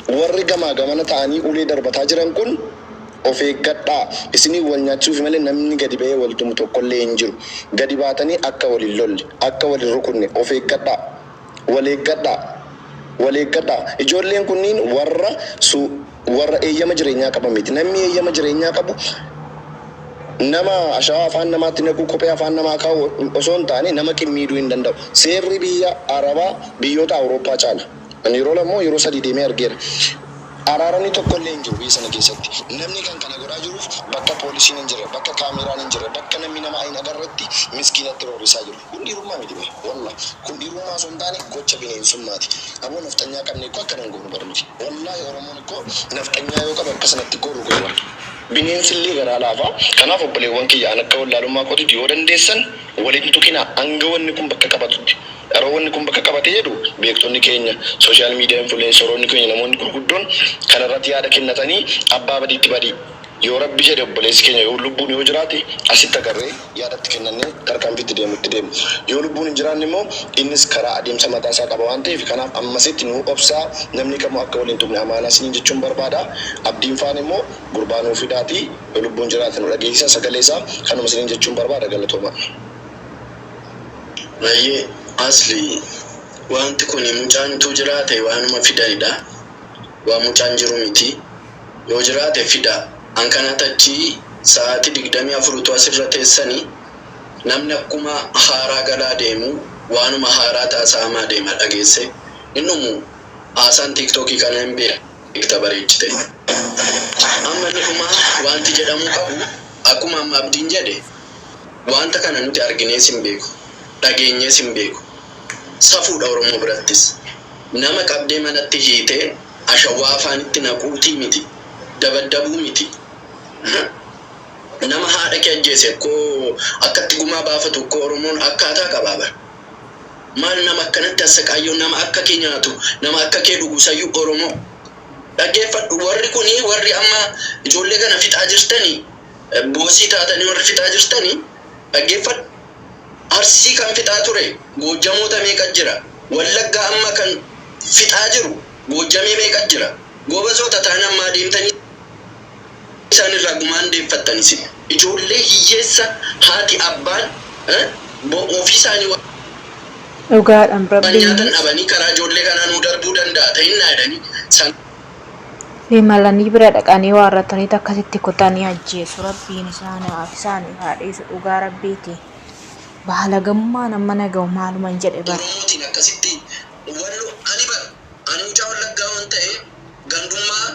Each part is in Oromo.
warri gamaa gamana ta'anii ulee darbataa jiran kun of eeggadhaa. Isinii wal nyaachuuf malee namni gadi ba'ee wal tumu tokkollee hin jiru. Gadi baatanii akka waliin lolle, akka waliin rukunne of eeggadhaa. Wal eeggadhaa. Wal eeggadhaa. Ijoolleen kunniin warra eeyyama jireenyaa qaban miti. Namni eeyyama jireenyaa qabu nama ashawaa afaan namaatti naquu kophee afaan namaa kaa'u osoo hin taane nama qimmiiduu hin danda'u. Seerri biyya Arabaa biyyoota Awurooppaa caala. Ani yeroo lamoo yeroo sadii deemee argeera. Araaronni tokkollee hin jiru biyya sana keessatti. Namni kan kana godhaa jiruuf bakka poolisiin hin jirre, bakka kaameraan hin jirre, bakka namni nama hin agarretti miskiinatti roorrisaa jiru. Kun dhiirummaa miti bee. Walla kun dhiirummaa osoo hin taane gocha bineensummaati. Aboo nafxanyaa qabne koo akka nan goonu barmiti. Wallaahi Oromoon koo nafxanyaa yoo qabu akka sanatti koo rukutu. Bineensillee garaa laafaa. Kanaaf obboleewwan kiyyaan akka wallaalummaa kootitti yoo dandeessan waliin tuqinaa hanga wanni kun bakka qabatutti. Yeroo wanni kun bakka qabatee jedhu beektonni keenya sooshaal miidiyaa infuleensoroonni keenya namoonni gurguddoon kanarratti yaada kennatanii abbaa badiitti badii yoo rabbi jedhe obboleessi keenya yoo lubbuun yoo jiraate asitti agarree yaadatti kennannee tarkaanfiitti deemu. Yoo lubbuun hin jiraanne immoo innis karaa adeemsa mataa isaa qaba waan ta'eef kanaaf ammasitti nu obsaa namni kamuu akka waliin tuqne amaanaa isiniin jechuun barbaada. Abdiin faan immoo gurbaa nuu fidaatii yoo lubbuun jiraate nu dhageessisa sagalee isaa kanuma isiniin jechuun barbaada galatooma. Baay'ee asli wanti kun mucaantu jiraate waanuma fidanidha. Waan mucaan jiru miti. Yoo jiraate fida. An kanatachi sa'aatii 24 asirra teessanii namni akkuma haaraa galaa deemu waanuma haaraa taasaamaa deema dhageesse. Innumu haasaan TikTokii kana hin beekta bareechite. Amma dhuma wanti jedhamu qabu akkuma amma abdiin jedhe wanta kana nuti arginees hin beeku. Dhageenyees hin beeku. Safuudha Oromoo birattis. Nama qabdee manatti hiitee ashawaa afaanitti naquutii miti. Dabaddabuu miti. Nama haadha kee ajjeese akkoo akkatti gumaa baafatu akkoo Oromoon akkaataa qabaaba. Maal nama akkanatti assaqaayyoo nama akka kee nyaatu nama akka kee dhugu sayyuu Oromoo. Dhaggeeffadhu warri kunii warri amma ijoollee kana fixaa jirtanii boosii taatanii warri fixaa jirtanii dhaggeeffadhu. Arsii kan fixaa ture Goojjamoota meeqa jira? Wallaggaa amma kan fixaa jiru Goojjamee meeqa jira? Gobasoota ta'an amma deemtanii isaan irraa gumaan deeffattanis ijoollee hiyyeessa haati abbaan ofii isaanii dhugaadhaan rabbiin nyaatan dhabanii karaa ijoollee kanaa nu darbuu danda'a ta'inna jedhanii malanii bira dhaqanii waa irratanii akkasitti kutanii ajjeesu rabbiin isaanii haadhiisu dhugaa rabbiiti. Bahala gammaa nama nagahu maaluma hin jedhe bara. Oromootiin akkasitti wallo ani mucaa Wallaggaa waan ta'e gandummaa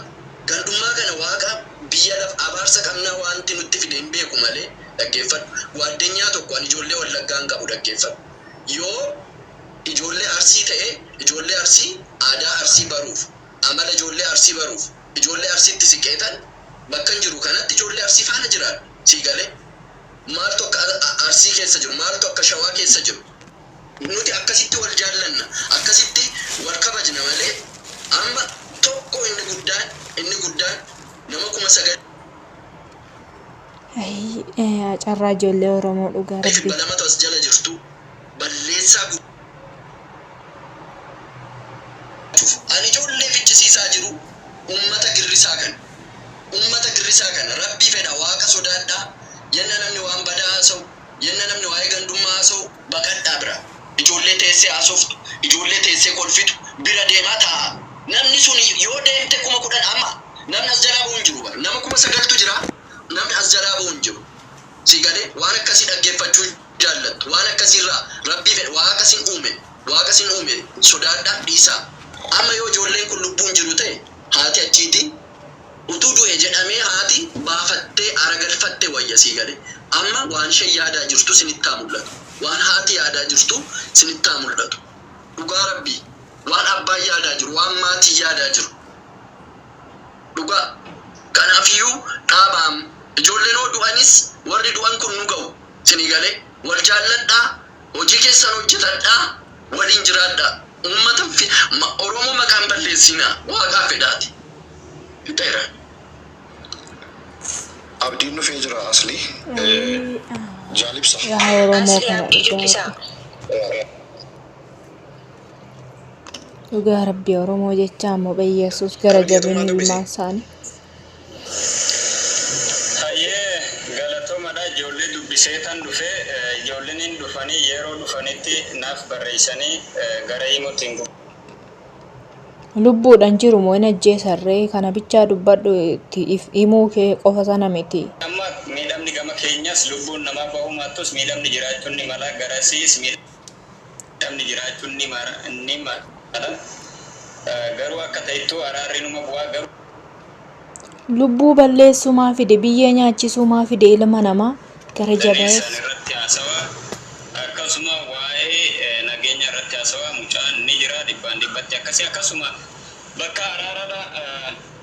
kana waaqa biyya laf abaarsa qabnaa wanti nutti fide hin beeku malee dhaggeeffadhu. Waaddenyaa tokko ani ijoollee Wallaggaan qabu dhaggeeffadhu. Yoo ijoollee Arsii ta'e ijoollee Arsii aadaa Arsii baruuf amala ijoollee Arsii baruuf ijoollee Arsiitti siqeetan bakka hin jiru kanatti ijoollee Arsii faana jiraadha sii galee. Maaltu akka Arsii keessa jiru maaltu akka Shawaa keessa jiru nuti akkasitti wal jaallanna akkasitti wal kabajna malee amma tokko inni guddaan nama 9 carraa ijoollee Oromoo dhugaa rabbi. Balamatu as jala jirtu balleessaa ani ijoollee fichisiisaa jiru ummata girrisaa kana rabbii fedha waaqa sodaadhaa. Yenna namni waan badaa haasa'u, yenna namni waa'ee gandummaa haasa'u baqadhaa bira. Ijoollee teessee haasoftu, ijoollee teessee kolfitu bira deemaa taa'a. Namni sun yoo deemte 10,000 amma namni as jalaa bu'u hin jiru bara. Nama 9,000tu jira namni as jalaa bu'u hin jiru. Si galee waan akkasii dhaggeeffachuu jaallattu waan akkasiirraa rabbii fedhe waaqa sin uume sodaadhaa dhiisaa. Amma yoo ijoolleen kun lubbuun jiru ta'e haati achiiti. Utuu du'e jedhamee haati baafattee aragalfattee wayya sii galee amma waan ishee yaadaa jirtu sinittaa mul'atu waan haati yaadaa jirtu sinittaa mul'atu dhugaa rabbii waan abbaan yaadaa jiru waan maatii yaadaa jiru dhugaa kanaafiyyuu dhaabaam ijoolleen oo du'anis warri du'an kun nu ga'u sinii galee wal jaalladhaa hojii keessan hojjetadhaa waliin jiraadhaa uummata Oromoo maqaan balleessinaa waaqaa fedhaati. Fixeera. Abdiin dhufee jira asli. Jaalibsa. Yaa Oromoo kana dhugaa. Dhugaa Rabbii Oromoo jecha ammoo Yesuus gara jabinni ilmaan isaanii. Hayyee galatomadha ijoollee dubbiseetan dhufee ijoolleen hin dhufanii yeroo dhufanitti naaf barreessanii gara himuutiin Lubbuudhaan jiru moo hin ajjeesarree kana bichaa dubbadhu himuu kee qofa sana miti. Amma miidhamni gama keenyas lubbuun namaa bahumaattus miidhamni jiraachuun ni mala garasiis miidhamni jiraachuun ni mala garuu akka ta'ettu araarri numa bu'aa garuu. Lubbuu balleessumaa fide biyyee nyaachisumaa fide ilma namaa gara jabeef. Akkasuma waa'ee nageenya irratti haasawaa mucaan ni jira dhibbatti akkasii akkasuma bakka araaraadha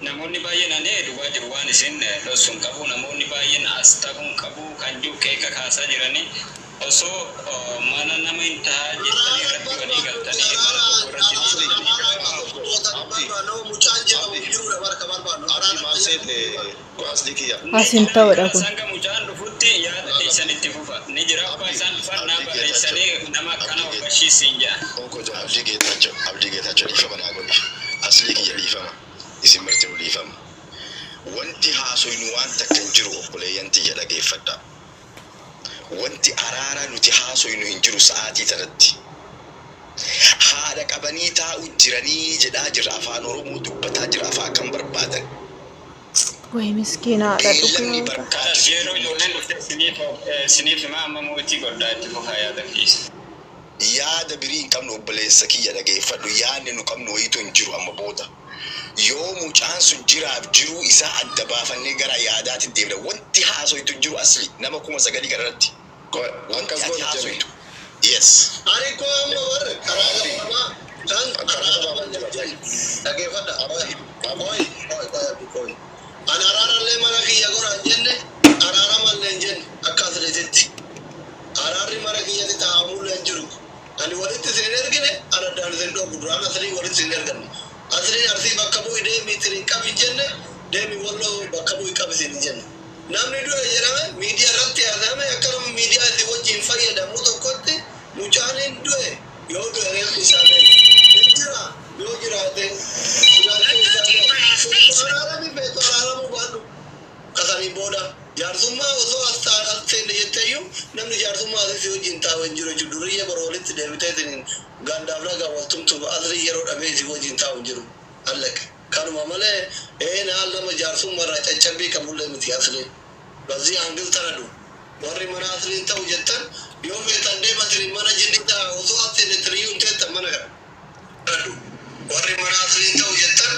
namoonni baay'een anee duwwaa jiru waan isin dhossuun qabu namoonni baay'een as ta'uun qabu kan jiru keeka kaasaa jiranii osoo mana nama hin ta'a jettanii irratti walii galtanii mana tokko Asin ta'udha kun. Sanga mucaan dhufutti yaada keessan itti fufa ni jira abbaa isaan fannaa barreessanii nama akkana hubashiisiin jedhan. Abdii Geetaachoo dhiifama naa godhi. Aslii kiyya dhiifama. Isin marti nu dhiifama. Wanti haasoynu waan takka hin jiru obboleeyyan tiyya dhageeffadha. Wanti araara nuti haasoynu hin jiru sa'aatii tanatti. Haadha qabanii taa'u jiranii jedhaa jira afaan Oromoo dubbataa jira afaan kan barbaadan. Way miskiinaadha dhugaa. Kanas yeroo ijoolleen dhufte siniif himaa amma mootii godhaa itti fufaa yaada keessa. Yaada birii hin qabnu obboleessa kiyya dhageeffadhu yaadni nu qabnu wayiitu hin jiru amma booda. Yoo mucaan sun jiraaf jiruu isaa adda baafannee gara yaadaatti deemna wanti haasoytu hin jiru asli nama 9,000 gararratti. Wanti ati haasoytu. Yes. Ani koo amma warra karaa gabaabaa dhageeffadha. Ani araarallee mana kiyya goraan jenne araara mallee hin jenne akka atileetitti. Araarri mana kiyyatti taa'amullee hin jiru. Ani walitti isin ergine ana addaan isin dhoobu duraan asilii walitti isin erganne. Asiliin arsii bakka bu'i deemii ittiin qabi jenne deemii walloo bakka bu'i qabi isin jenne. Namni du'e jedhame miidiyaa irratti haasa'ame akkanuma miidiyaa isin wajjin fayyadamu tokkotti mucaan hin du'e yoo du'e reeffi isaa deemu. Hin jira yoo jiraate jiraachuu isaa deemu. Araarami beeku araaramuu baadhu. Kasanii booda jaarsummaa osoo as seenne jetteeyyuu namni jaarsummaa asii wajjin taa'u hin jiru jechuudha. Durii yeroo walitti deebitee isin gandaaf lagaa waltumtuuf asii yeroo dhabee isin wajjin taa'u hin jiru. Allaqe. Kanuma malee naal nama jaarsummaa irraa caccabbii qabullee miti asii. Bazii hangil tanadu. Warri mana asii ta'u jettan yoo feetan deematanii mana jinni ta'a osoo as seenne tiriyyuu hin teettan mana kana. Warri mana asii ta'u jettan